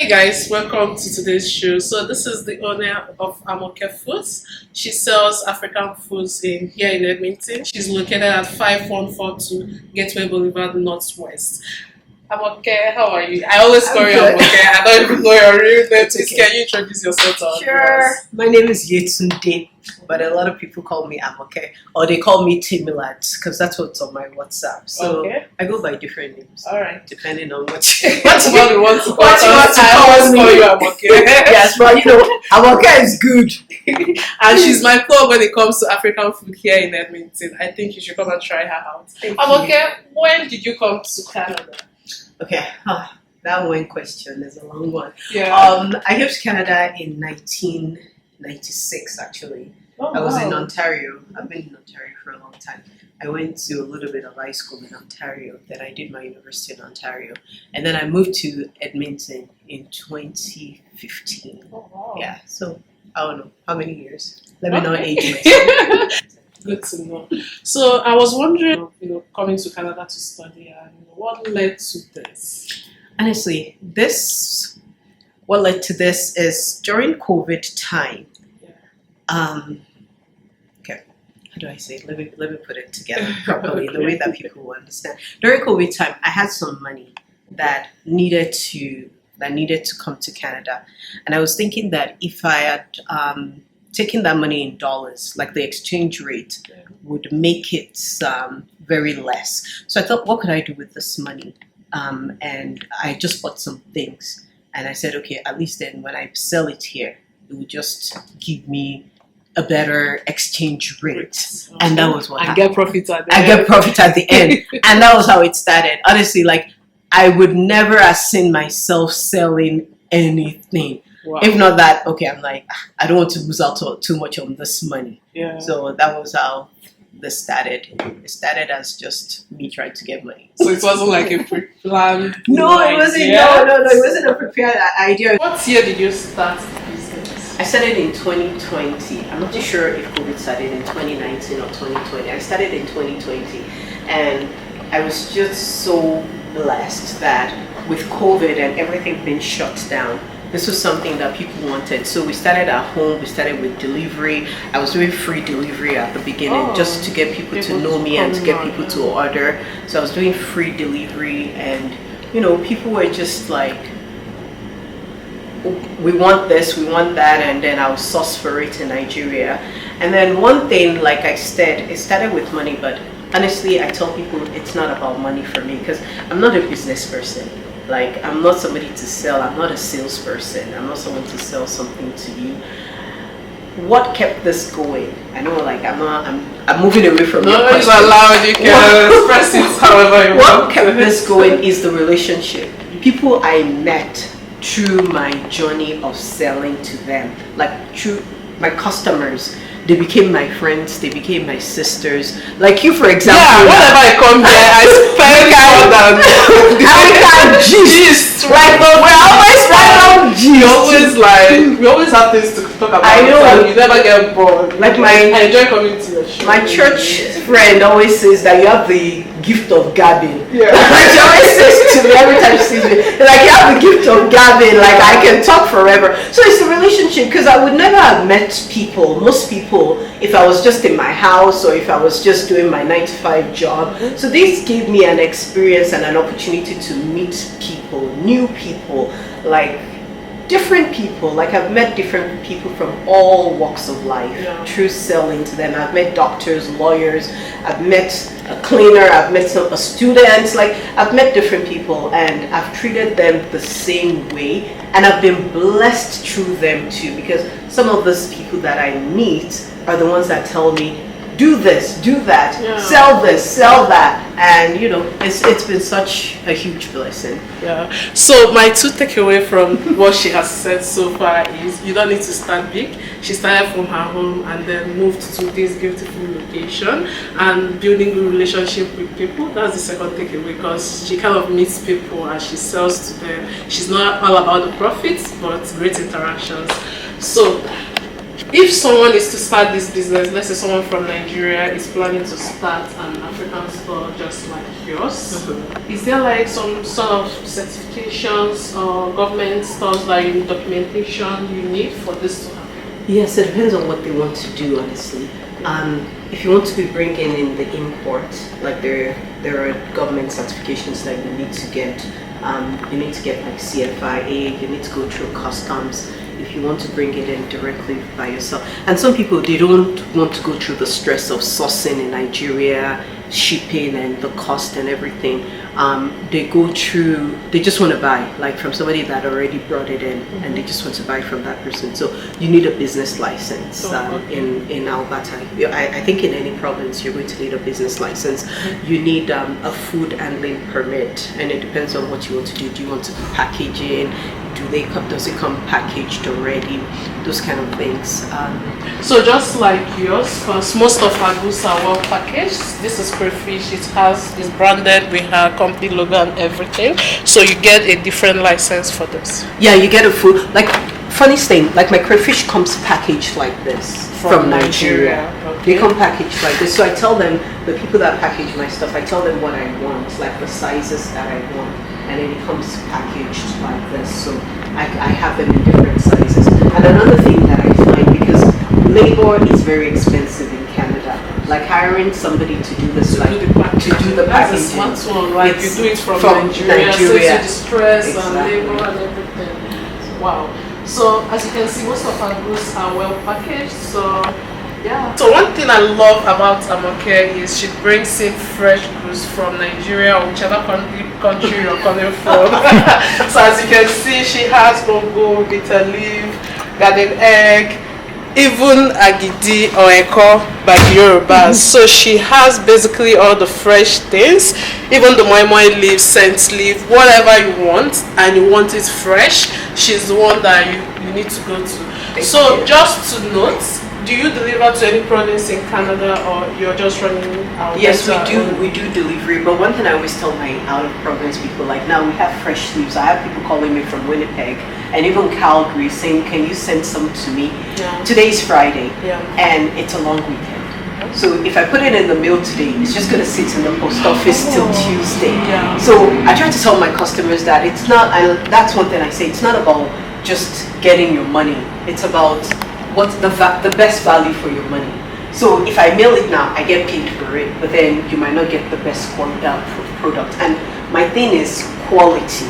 Hey guys, welcome to today's show. So this is the owner of Amoke Foods. She sells African foods here in Edmonton. She's located at 5142 Gateway Boulevard Northwest. Amoke, how are you? I always call you Amoke. I don't even know your real name. Please, can you introduce yourself to our viewers? My name is Yetunde, but a lot of people call me Amoke, or they call me Timilat, because that's what's on my WhatsApp. So I go by different names. All right. Depending on what you want to call me. I always call you Amoke. Yes, but Amoke is good. And she's my plug when it comes to African food here in Edmonton. I think you should come and try her out. Amoke, when did you come to Canada? Okay, that one question is a long one. Yeah. I came to Canada in 1996, actually. Oh, I was in Ontario. I've been in Ontario for a long time. I went to a little bit of high school in Ontario. Then I did my university in Ontario. And then I moved to Edmonton in 2015. Oh, wow. Yeah, so I don't know. How many years? Let me not age myself. Good to know. So I was wondering, coming to Canada to study, and what led to this? Honestly, what led to this is during COVID time. Yeah. Okay, how do I say it? Let me put it together properly, the way that people will understand. During COVID time, I had some money that needed to come to Canada, and I was thinking that if I had taking that money in dollars, like the exchange rate would make it very less. So I thought, what could I do with this money? And I just bought some things. And I said, okay, at least then when I sell it here, it would just give me a better exchange rate. And that was what happened. I get profit at the end. I get profit at the end. And that was how it started. Honestly, like, I would never have seen myself selling anything. Wow. If not that, okay, I'm like, I don't want to lose out too much on this money. Yeah. So that was how this started. It started as just me trying to get money. So it wasn't like a pre-planned No, it wasn't. No, it wasn't a prepared idea. What year did you start the business? I started in 2020. I'm not too sure if COVID started in 2019 or 2020. I started in 2020. And I was just so blessed that with COVID and everything being shut down, this was something that people wanted. So we started at home. We started with delivery. I was doing free delivery at the beginning just to get people to know me and to get people to order. So I was doing free delivery, and people were just like, we want this, we want that, and then I was source for it in Nigeria. And then one thing, like I said, it started with money, but honestly, I tell people it's not about money for me because I'm not a business person. Like, I'm not somebody to sell. I'm not a salesperson. I'm not someone to sell something to you. What kept this going? I know, like, I'm moving away from your question. No, it's allowed. You can express it however you want. What kept this going is the relationship. People I met through my journey of selling to them, like through my customers. They became my friends, they became my sisters. Like you, for example. Yeah, whenever I come here, I spend more than gist. Like, we're always right on gist. We always have things to talk about. I know. So you never get bored. Like I enjoy coming to your show. My church friend always says that you have the gift of gabbing. Yeah. She always says to me every time she sees me, like, you have the gift of gabbing. Like, I can talk forever. So it's the relationship, because I would never have met most people, if I was just in my house or if I was just doing my 9-to-5 job. So this gave me an experience and an opportunity to meet people, new people, like different people. Like, I've met different people from all walks of life through selling to them. I've met doctors, lawyers, I've met a cleaner, I've met a student. Like, I've met different people and I've treated them the same way, and I've been blessed through them too, because some of those people that I meet are the ones that tell me, do this, do that, sell this, sell that, and it's been such a huge blessing. Yeah. So my two takeaway from what she has said so far is you don't need to start big. She started from her home and then moved to this beautiful location and building a relationship with people. That's the second takeaway, because she kind of meets people and she sells to them. She's not all about the profits, but great interactions. So if someone is to start this business, let's say someone from Nigeria is planning to start an African store just like yours, is there like some sort of certifications or government stuff like documentation you need for this to happen? Yes, it depends on what they want to do, honestly. If you want to be bringing in the import, like there are government certifications that you need to get. You need to get like CFIA, you need to go through customs if you want to bring it in directly by yourself. And some people, they don't want to go through the stress of sourcing in Nigeria, shipping and the cost and everything. They just want to buy, like from somebody that already brought it in, and they just want to buy from that person. So you need a business license in Alberta. I think in any province you're going to need a business license. You need a food handling permit, and it depends on what you want to do. Do you want to be packaging? Does it come packaged already? Those kind of things. So just like yours, because most of our goods are well packaged. This is crayfish. It's branded with our company logo and everything. So you get a different license for this. Yeah, you get a food. Like funny thing, like my crayfish comes packaged like this from Nigeria. Okay. They come packaged like this. So I tell them, the people that package my stuff, I tell them what I want, like the sizes that I want. And then it comes packaged like this, so I have them in different sizes. And another thing that I find, because labor is very expensive in Canada, like hiring somebody to do this, to do the packaging. That's a smart one, like you do it from Nigeria. Saves you the stress and labor and everything. Wow. So as you can see, most of our goods are well packaged. So yeah. So one thing I love about Amoke is she brings in fresh goods from Nigeria or whichever country you're coming from. So as you can see, she has bongo, bitter leaf, garden egg, even agidi or eko by Yorubas. So she has basically all the fresh things, even the moi moi leaf, scent leaf, whatever you want, and you want it fresh, she's the one that you need to go to. So just to note, do you deliver to any province in Canada, or you're just running out? Yes, we do delivery, but one thing I always tell my out of province people, like now we have fresh leaves. I have people calling me from Winnipeg and even Calgary saying, can you send some to me? Yeah. Today's Friday, and it's a long weekend. So if I put it in the mail today, it's just going to sit in the post office till Tuesday. Yeah. So I try to tell my customers that it's not, and that's one thing I say, it's not about just getting your money. It's about what's the best value for your money. So if I mail it now, I get paid for it, but then you might not get the best quality product. And my thing is quality.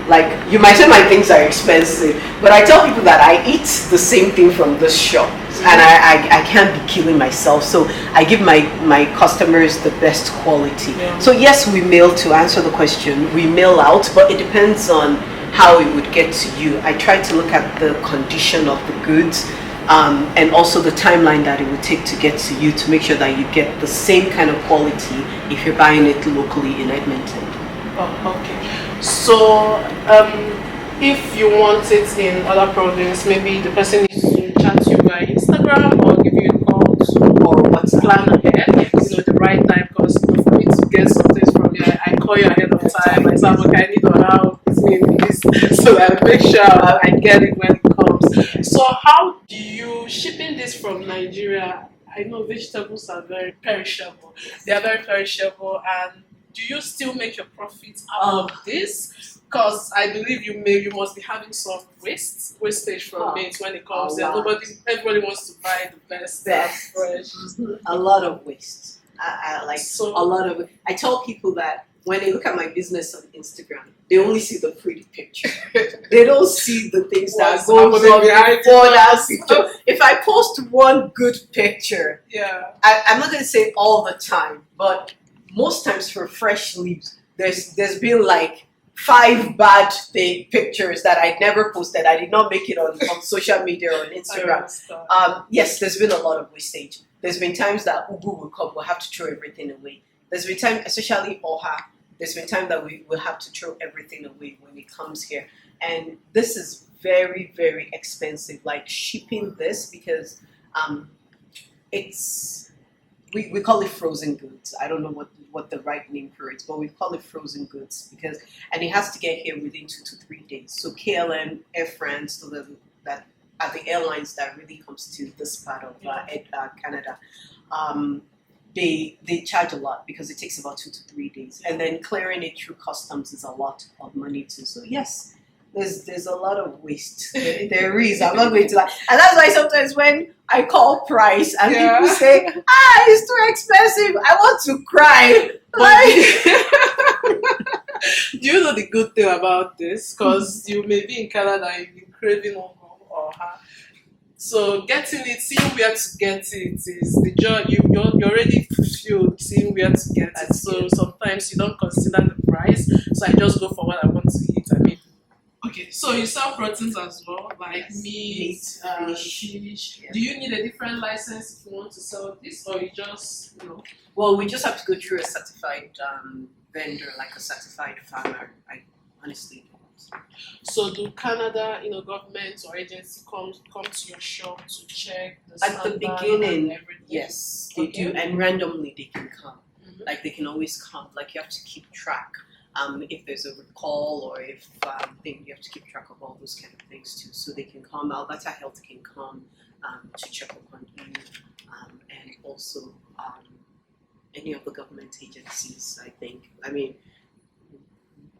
Like, you might say my things are expensive, but I tell people that I eat the same thing from this shop, and I can't be killing myself. So I give my customers the best quality. Yeah. So yes, we mail, to answer the question, we mail out, but it depends on how it would get to you. I try to look at the condition of the goods, and also the timeline that it would take to get to you, to make sure that you get the same kind of quality if you're buying it locally in Edmonton. Oh, okay. So if you want it in other provinces, maybe the person needs to chat you by Instagram or give you a call or plan ahead, the right time, because for me to get something from you, I call you ahead of time. I say, okay, I need to know it's me in this, so I make sure I get it when it comes. So how do you shipping this from Nigeria? I know vegetables are very perishable. They are very perishable, and do you still make your profits out of this? Because I believe you must be having some wastage from it when it comes there. Everybody wants to buy the best. Fresh. A lot of waste. I tell people that when they look at my business on Instagram, they only see the pretty picture. They don't see the things that goes on before that picture. If I post one good picture, I'm not going to say all the time, but most times for fresh leaves, there's been like 5 bad pictures that I never posted. I did not make it on social media or on Instagram. Yes, there's been a lot of wastage. There's been times that Ubu will come, we'll have to throw everything away. There's been time, especially Oha, there's been time that we will have to throw everything away when it comes here. And this is very, very expensive, like shipping this, because we call it frozen goods. I don't know what the right name for it, but we call it frozen goods and it has to get here within 2 to 3 days. So KLM, Air France, that are the airlines that really comes to this part of Canada. they charge a lot because it takes about 2 to 3 days, and then clearing it through customs is a lot of money too. So yes, there's a lot of waste. There is. I'm not going to lie, and that's why sometimes when I call price and people say, it's too expensive, I want to cry. Do you know the good thing about this? Because you may be in Canada and you've been craving on home or her. So getting it, seeing where to get it is the joy. You're already fulfilled seeing where to get it. So sometimes you don't consider the price. So I just go for what I want to eat. I mean, okay. So you sell proteins as well, like meat, fish. Yeah. Do you need a different license if you want to sell this, or you just Well, we just have to go through a certified vendor, like a certified farmer. I honestly don't. So do Canada, government or agency come to your shop to check the At the beginning, yes, they do, and randomly they can come. Mm-hmm. Like they can always come. Like you have to keep track. If there's a recall or if you have to keep track of all those kind of things too. So they can come. Alberta Health can come to check upon you, and also any of the government agencies. I think. I mean.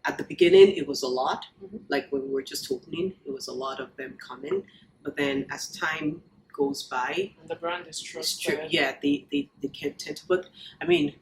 At the beginning, it was a lot. Mm-hmm. Like when we were just opening, it was a lot of them coming. But then as time goes by, and the brand is trusted. Yeah, they can tend to. But I mean,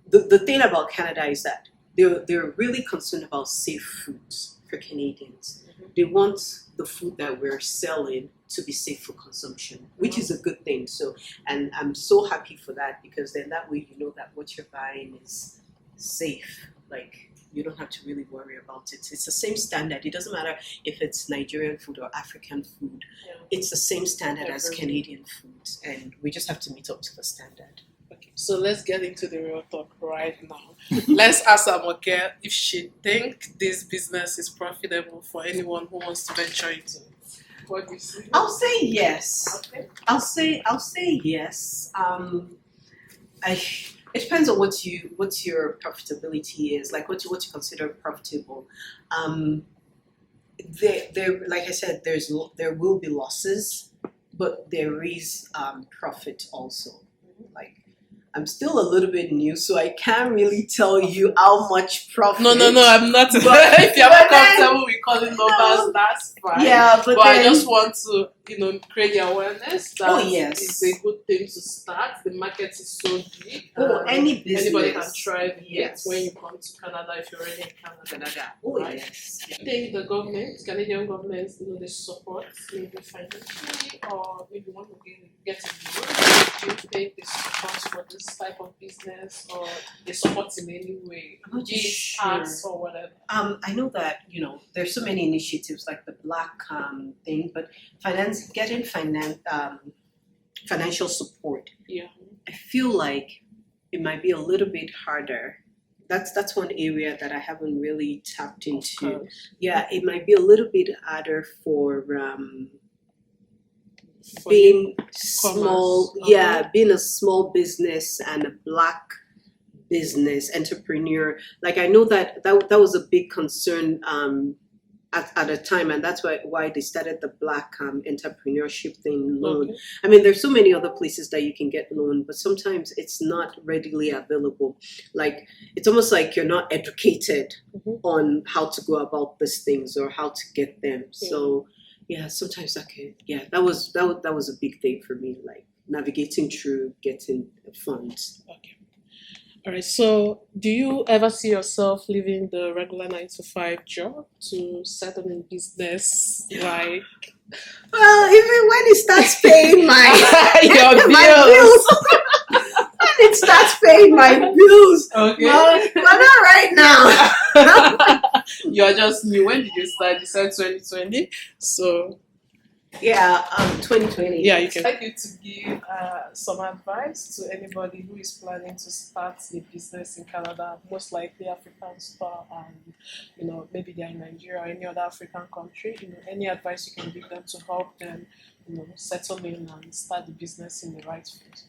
the thing about Canada is that they're really concerned about safe foods for Canadians. Mm-hmm. They want the food that we're selling to be safe for consumption, which is a good thing. So, and I'm so happy for that because then that way you know that what you're buying is safe. Like. You don't have to really worry about it. It's the same standard. It doesn't matter if it's Nigerian food or African food. Yeah. It's the same standard as Canadian food, and we just have to meet up to the standard. Okay, so let's get into the real talk right now. Let's ask Amoke if she thinks this business is profitable for anyone who wants to venture into it. What do you say? I'll say yes. Okay. I'll say yes. It depends on what your profitability is, like what you consider profitable. There, like I said, there will be losses, but there is profit also. Like I'm still a little bit new, so I can't really tell you how much profit. No, I'm not. If you're not comfortable with calling numbers, that's fine. Yeah, but I just want to, create the awareness that yes. It's a good thing to start. The market is so big. Anybody can thrive when you come to Canada if you're already in Canada. Right? Yes. I think the Canadian government, they support maybe financially or maybe want to get a loan. Do you think they support for this type of business or they support in any way? Arts or whatever. I know that there's so many initiatives like the Black thing, but financial support. Yeah, I feel like it might be a little bit harder. That's one area that I haven't really tapped into. Yeah, it might be a little bit harder for being small. Yeah, being a small business and a Black business entrepreneur. Like I know that was a big concern at a time, and that's why they started the Black entrepreneurship thing loan. Okay. I mean, there's so many other places that you can get loan, but sometimes it's not readily available. Like it's almost like you're not educated on how to go about these things or how to get them. Yeah. So yeah, sometimes that was a big thing for me, like navigating through getting funds. Okay. All right, so do you ever see yourself leaving the regular 9-to-5 job to set up a business? Like, well, even when it starts paying my your my bills, when it starts paying my bills, okay, but not right now. You're just new. When did you start? You said 2020, so. Yeah, 2020. Yeah, you can. I'd like you to give some advice to anybody who is planning to start a business in Canada, most likely African store, and maybe they're in Nigeria or any other African country. Any advice you can give them to help them, settle in and start the business in the right field.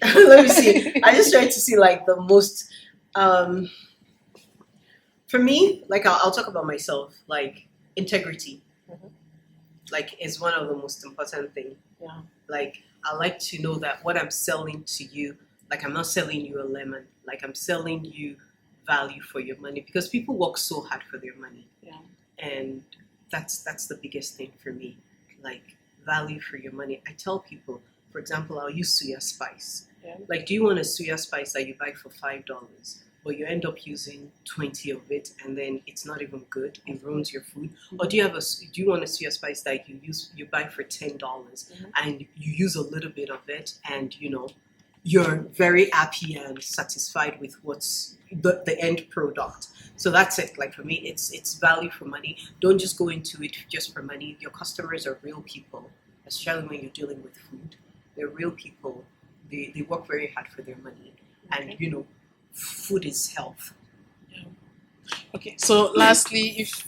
Let me see. I just tried to see like the most. For me, like I'll talk about myself, like integrity. like is one of the most important thing. Yeah. Like I like to know that what I'm selling to you, like I'm not selling you a lemon, like I'm selling you value for your money, because people work so hard for their money. Yeah. And that's the biggest thing for me, like value for your money. I tell people, for example, I'll use suya spice. Yeah. Like, do you want a suya spice that you buy for $5, but you end up using 20 of it, and then it's not even good? It ruins your food. Or do you want a suya spice that you buy for $10, and you use a little bit of it, and you're very happy and satisfied with what's the end product? So that's it. Like for me, it's value for money. Don't just go into it just for money. Your customers are real people, especially when you're dealing with food. They're real people. They work very hard for their money, and food is health. Yeah. Okay. So lastly, if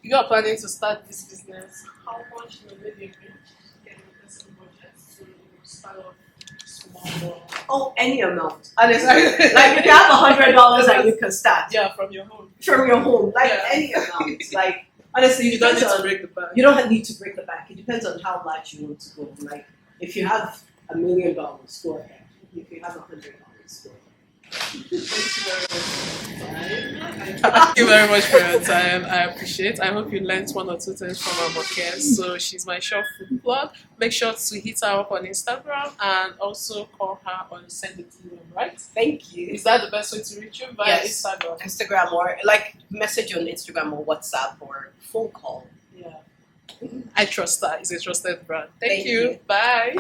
you are planning to start this business, how much maybe you can get a person budget to start off small? Oh, any amount. Honestly, like if you have $100 that you can start. Yeah, from your home. From your home, like any amount. Like honestly, you don't need to break the bank. You don't need to break the bank. It depends on how large you want to go. Like if you have $1 million, go ahead. If you have $100, go ahead. Thank you very much for your time. I appreciate. I hope you learned one or two things from Amoke. So she's my short food blog. Make sure to hit her up on Instagram and also call her on Send It to them, right? Thanh you. Is that the best way to reach you? Via Instagram? Instagram, or like message on Instagram or WhatsApp or phone call. Yeah. I trust her. It's a trusted brand. Thank you. Bye.